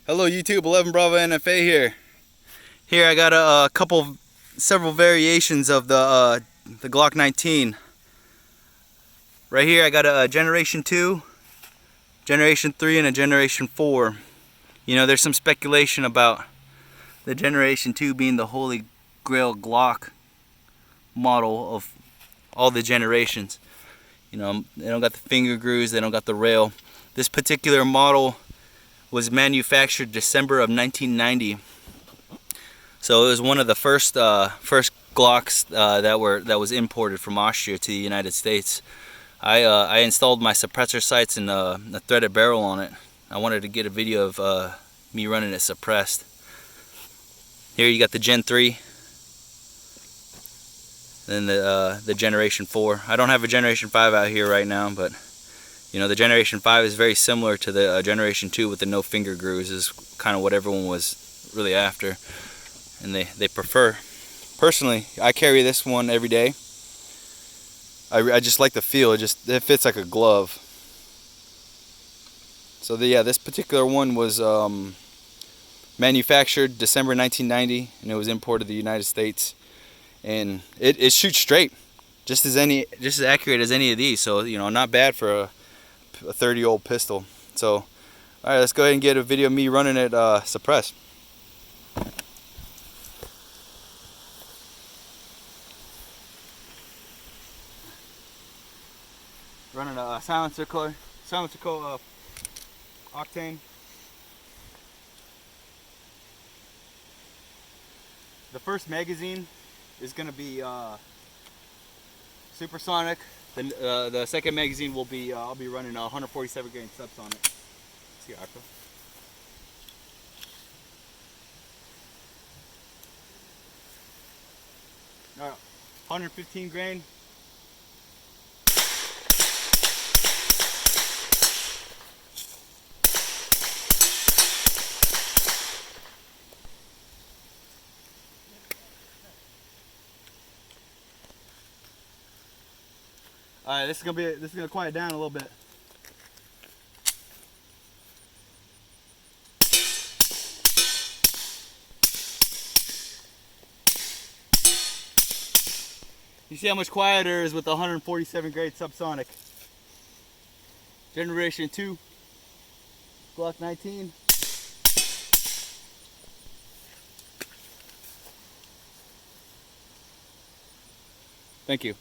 Hello YouTube, 11 Bravo NFA here. Here I got several variations of the Glock 19. Right here I got a Generation 2, Generation 3, and a Generation 4. You know, there's some speculation about the Generation 2 being the holy grail Glock model of all the generations. You know, they don't got the finger grooves, they don't got the rail. This particular model was manufactured December of 1990. So it was one of the first Glocks that was imported from Austria to the United States. I installed my suppressor sights and a threaded barrel on it. I wanted to get a video of me running it suppressed. Here you got the Gen 3, then the Generation 4. I don't have a Generation 5 out here right now, but you know, the Generation 5 is very similar to the Generation 2 with the no finger grooves. Is kind of what everyone was really after, and they prefer. Personally, I carry this one every day. I just like the feel. It fits like a glove. So yeah, this particular one was manufactured December 1990, and it was imported to the United States. And it shoots straight, just as accurate as any of these. So you know, not bad for a 30-year-old pistol. So all right, let's go ahead and get a video of me running it suppressed. Running a silencer coil octane. The first magazine is going to be supersonic. The second magazine will be I'll be running 147 grain subsonic. See, Arco. All right, 115 grain. All right, this is gonna quiet down a little bit. You see how much quieter it is with the 147 grade subsonic. Generation 2, Glock 19. Thank you.